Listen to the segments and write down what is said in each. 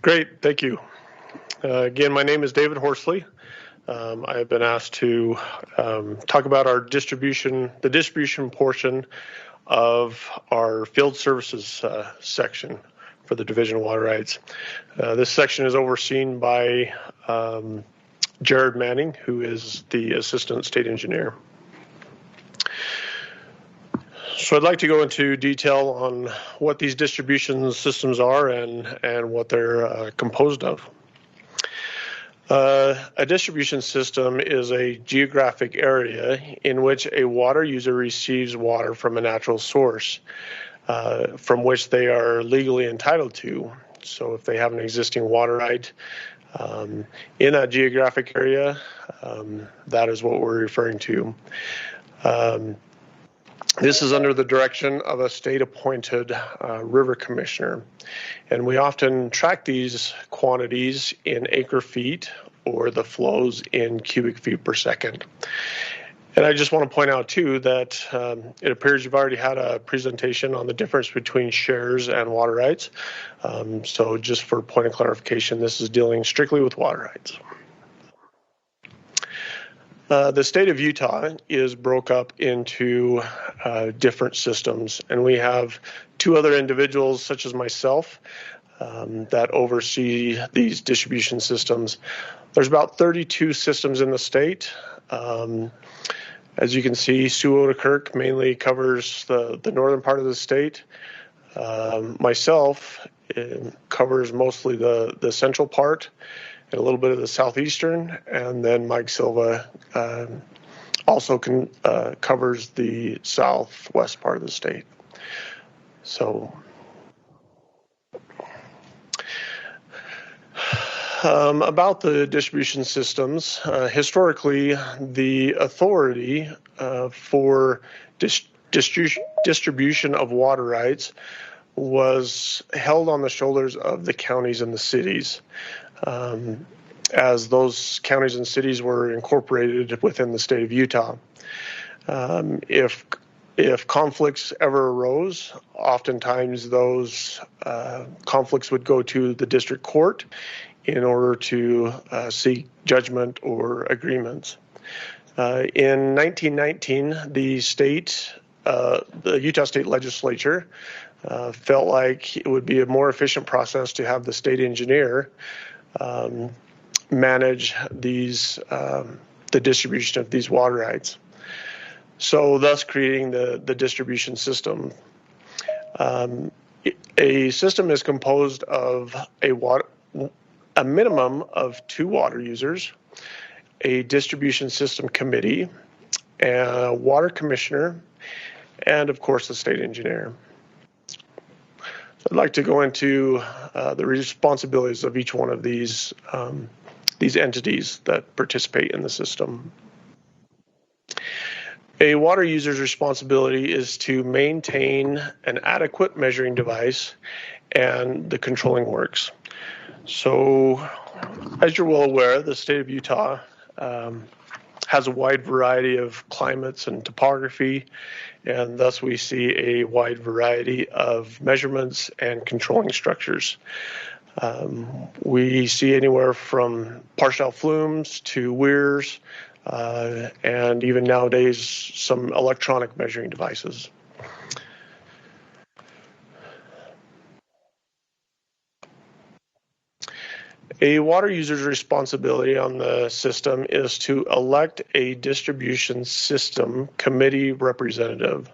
Great, thank you. Again, my name is David Horsley. I have been asked to talk about our the distribution portion of our field services section for the Division of Water Rights. This section is overseen by Jared Manning, who is the Assistant State Engineer. So I'd like to go into detail on what these distribution systems are and what they're composed of. A distribution system is a geographic area in which a water user receives water from a natural source from which they are legally entitled to. So if they have an existing water right in a geographic area, that is what we're referring to. This is under the direction of a state-appointed river commissioner, and we often track these quantities in acre feet or the flows in cubic feet per second. And I just want to point out too that it appears you've already had a presentation on the difference between shares and water rights. So just for point of clarification, this is dealing strictly with water rights. The state of Utah is broke up into different systems, and we have two other individuals, such as myself, that oversee these distribution systems. There's about 32 systems in the state. As you can see, Sioux-Otakirk mainly covers the northern part of the state. Myself covers mostly the central part and a little bit of the southeastern, and then Mike Silva also covers the southwest part of the state. So about the distribution systems, historically the authority for distribution of water rights was held on the shoulders of the counties and the cities. As those counties and cities were incorporated within the state of Utah. If conflicts ever arose, oftentimes those conflicts would go to the district court in order to seek judgment or agreements. In 1919, the Utah State Legislature felt like it would be a more efficient process to have the state engineer manage these the distribution of these water rights. So thus creating the distribution system. A system is composed of a minimum of 2 water users, a distribution system committee, a water commissioner, and of course the state engineer. I'd like to go into the responsibilities of each one of these entities that participate in the system. A water user's responsibility is to maintain an adequate measuring device and the controlling works. So, as you're well aware, the state of Utah has a wide variety of climates and topography, and thus we see a wide variety of measurements and controlling structures. We see anywhere from partial flumes to weirs, and even nowadays some electronic measuring devices. A water user's responsibility on the system is to elect a distribution system committee representative.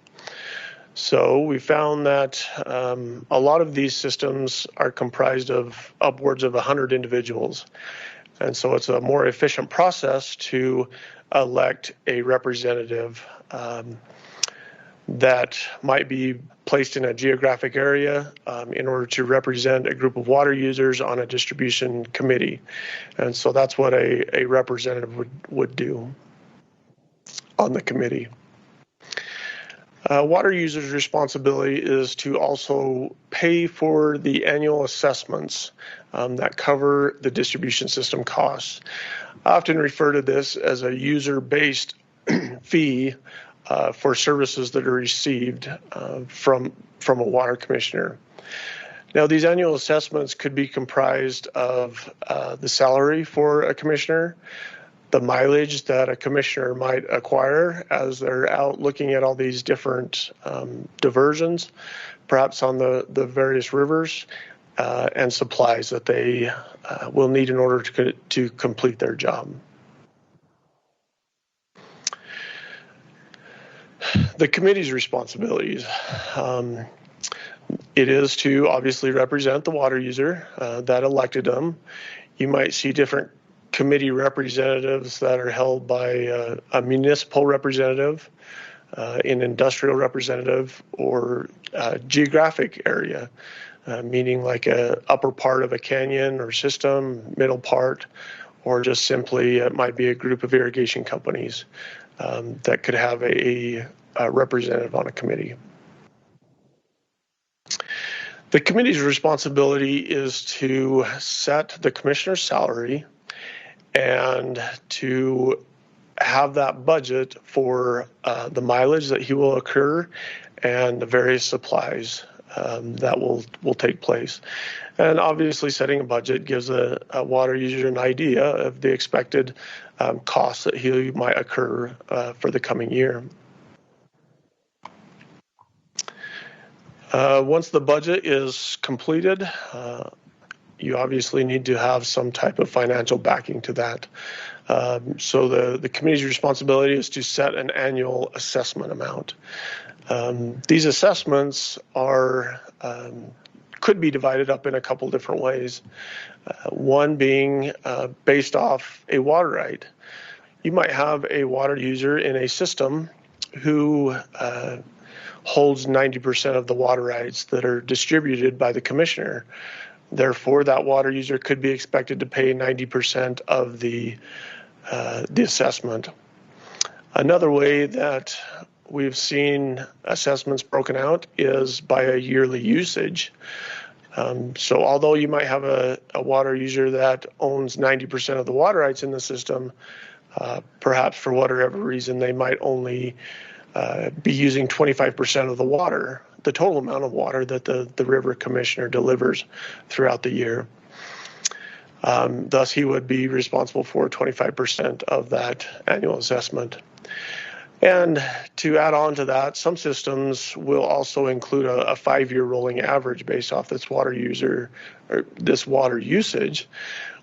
So we found that a lot of these systems are comprised of upwards of 100 individuals. And so it's a more efficient process to elect a representative that might be placed in a geographic area in order to represent a group of water users on a distribution committee. And so that's what a representative would do on the committee. Water users' responsibility is to also pay for the annual assessments that cover the distribution system costs. I often refer to this as a user-based fee for services that are received from a water commissioner. Now, these annual assessments could be comprised of the salary for a commissioner, the mileage that a commissioner might acquire as they're out looking at all these different diversions, perhaps on the various rivers, and supplies that they will need in order to complete their job. The committee's responsibilities. It is to obviously represent the water user that elected them. You might see different committee representatives that are held by a municipal representative, an industrial representative, or a geographic area, meaning like a upper part of a canyon or system, middle part, or just simply it might be a group of irrigation companies that could have a representative on a committee. The committee's responsibility is to set the commissioner's salary and to have that budget for the mileage that he will incur and the various supplies that will take place. And obviously setting a budget gives a water user an idea of the expected costs that he might occur for the coming year. Once the budget is completed, you obviously need to have some type of financial backing to that. So the committee's responsibility is to set an annual assessment amount. These assessments could be divided up in a couple different ways. One being based off a water right. You might have a water user in a system who holds 90% of the water rights that are distributed by the commissioner. Therefore, that water user could be expected to pay 90% of the assessment. Another way that we've seen assessments broken out is by a yearly usage. So although you might have a water user that owns 90% of the water rights in the system, perhaps for whatever reason they might only be using 25% of the water, the total amount of water that the river commissioner delivers throughout the year. Thus, he would be responsible for 25% of that annual assessment. And to add on to that, some systems will also include a 5-year rolling average based off this water user or this water usage,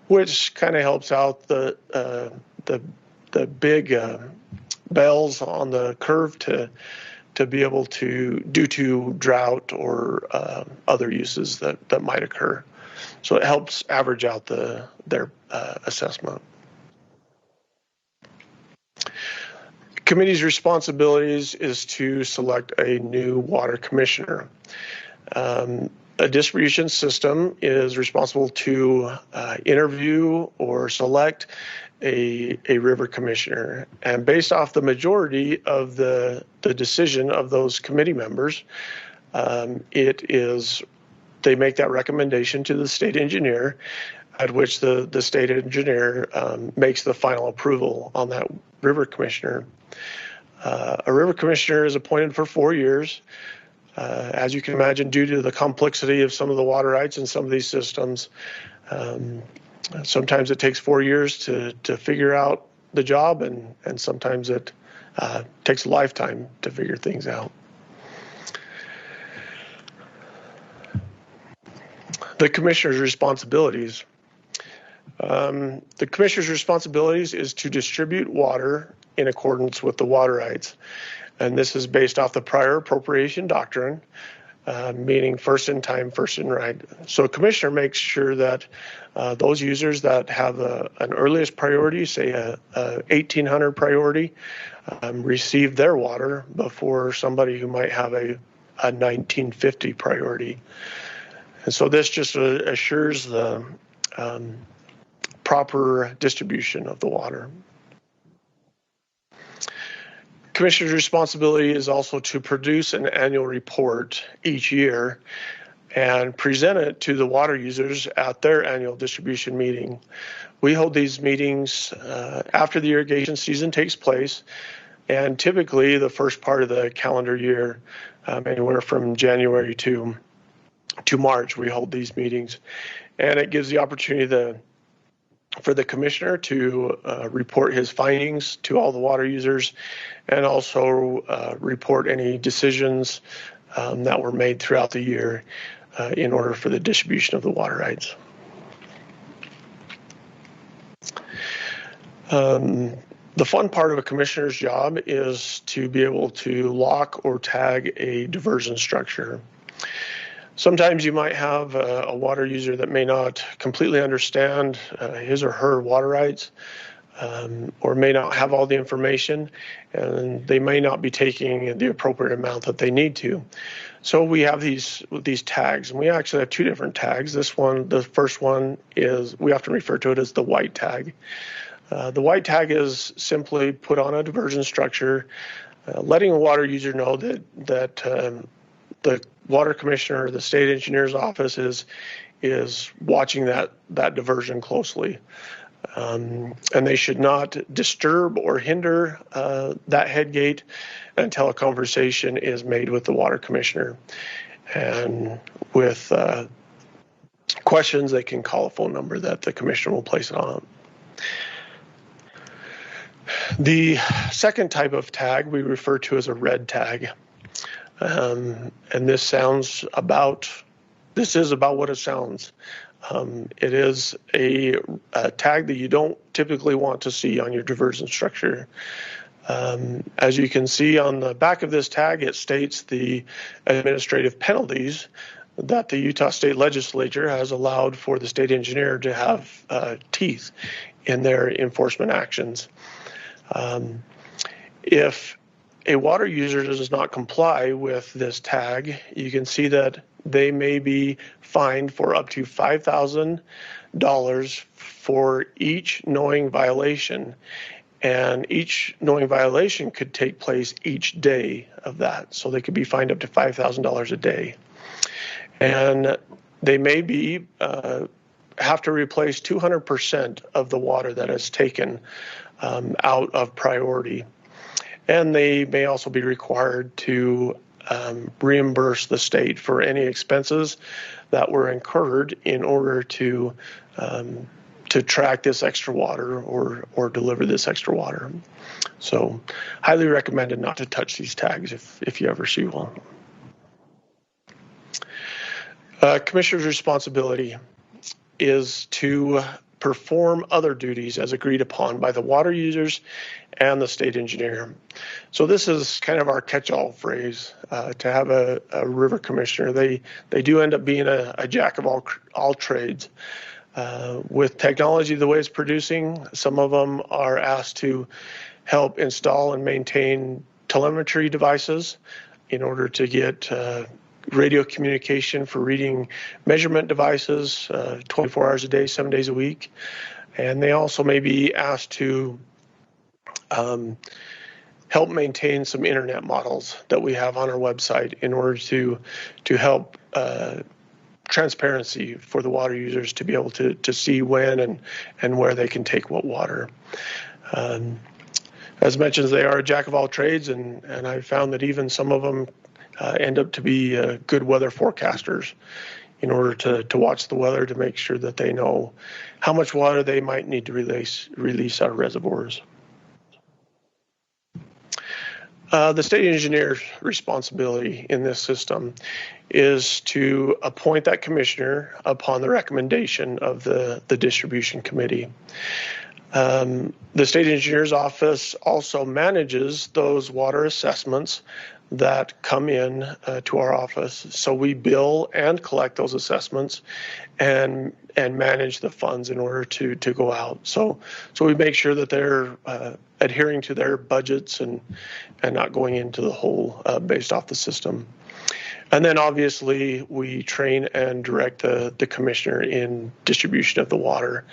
which kind of helps out the big bells on the curve to be able to, due to drought or other uses that might occur. So it helps average out their assessment. Committee's responsibilities is to select a new water commissioner. A distribution system is responsible to interview or select a river commissioner, and based off the majority of the decision of those committee members, they make that recommendation to the state engineer, at which the state engineer makes the final approval on that river commissioner. A river commissioner is appointed for 4 years. As you can imagine, due to the complexity of some of the water rights in some of these systems, sometimes it takes 4 years to figure out the job, and sometimes it takes a lifetime to figure things out. The commissioner's responsibilities. The commissioner's responsibilities is to distribute water in accordance with the water rights. And this is based off the prior appropriation doctrine, meaning first in time, first in right. So a commissioner makes sure that those users that have an earliest priority, say a 1800 priority, receive their water before somebody who might have a 1950 priority. And so this just assures the proper distribution of the water. Commissioner's responsibility is also to produce an annual report each year and present it to the water users at their annual distribution meeting. We hold these meetings after the irrigation season takes place, and typically the first part of the calendar year, anywhere from January to to March, we hold these meetings, and it gives the opportunity for the commissioner to report his findings to all the water users, and also report any decisions that were made throughout the year in order for the distribution of the water rights. The fun part of a commissioner's job is to be able to lock or tag a diversion structure. Sometimes you might have a water user that may not completely understand his or her water rights, or may not have all the information, and they may not be taking the appropriate amount that they need to. So we have these tags, and we actually have two different tags. This one, the first one, is we often refer to it as the white tag. The white tag is simply put on a diversion structure, letting a water user know that the water commissioner or the state engineer's office is watching that diversion closely. And they should not disturb or hinder that head gate until a conversation is made with the water commissioner. And with questions, they can call a phone number that the commissioner will place it on. The second type of tag we refer to as a red tag. And this is about what it sounds. It is a tag that you don't typically want to see on your diversion structure. As you can see on the back of this tag, it states the administrative penalties that the Utah State Legislature has allowed for the state engineer to have teeth in their enforcement actions. If a water user does not comply with this tag, you can see that they may be fined for up to $5,000 for each knowing violation, and each knowing violation could take place each day of that. So they could be fined up to $5,000 a day, and they may be have to replace 200% of the water that is taken out of priority. And they may also be required to reimburse the state for any expenses that were incurred in order to track this extra water or deliver this extra water. So highly recommended not to touch these tags if you ever see one. Commissioner's responsibility is to perform other duties as agreed upon by the water users and the state engineer. So this is kind of our catch-all phrase to have a river commissioner. They do end up being a jack of all trades. With technology the way it's producing, some of them are asked to help install and maintain telemetry devices in order to get radio communication for reading measurement devices 24 hours a day, 7 days a week. And they also may be asked to help maintain some internet models that we have on our website in order to help transparency for the water users to be able to see when and where they can take what water. As mentioned, they are a jack of all trades, and I found that even some of them end up to be good weather forecasters in order to watch the weather to make sure that they know how much water they might need to release out of reservoirs. The state engineer's responsibility in this system is to appoint that commissioner upon the recommendation of the distribution committee. The state engineer's office also manages those water assessments that come in to our office. So we bill and collect those assessments and manage the funds in order to go out. So we make sure that they're adhering to their budgets and not going into the hole based off the system. And then obviously we train and direct the commissioner in distribution of the water.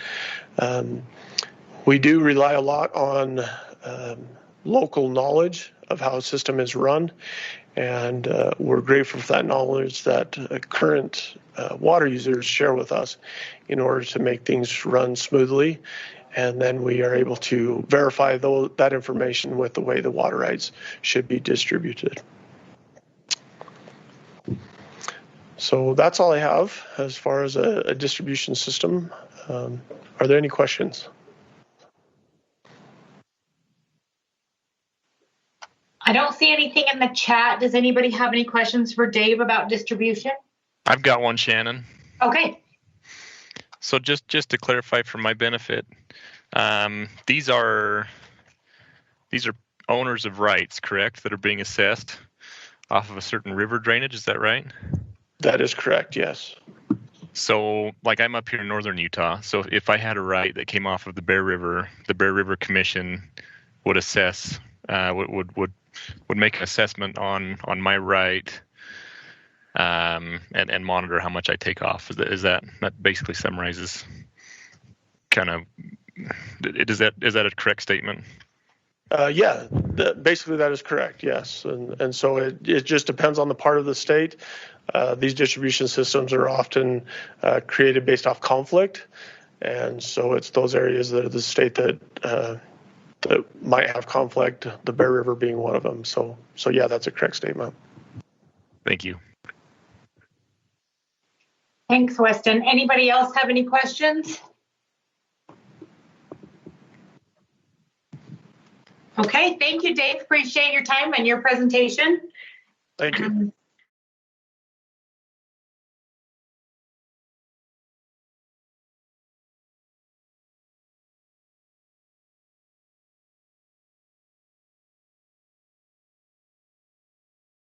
We do rely a lot on local knowledge of how a system is run, and we're grateful for that knowledge that current water users share with us in order to make things run smoothly. And then we are able to verify that information with the way the water rights should be distributed. So that's all I have as far as a distribution system. Are there any questions? I don't see anything in the chat. Does anybody have any questions for Dave about distribution? I've got one, Shannon. Okay. So just to clarify for my benefit, these are owners of rights, correct, that are being assessed off of a certain river drainage, is that right? That is correct, yes. So like I'm up here in northern Utah, so if I had a right that came off of the Bear River Commission would assess, would make an assessment on my right, and monitor how much I take off. Is that basically summarizes kind of, is that a correct statement? Yeah, basically that is correct, yes. And so it just depends on the part of the state. These distribution systems are often created based off conflict. And so it's those areas that are the state that might have conflict, the Bear River being one of them. So yeah, that's a correct statement. Thank you. Thanks, Weston. Anybody else have any questions? Okay, thank you, Dave. Appreciate your time and your presentation. Thank you.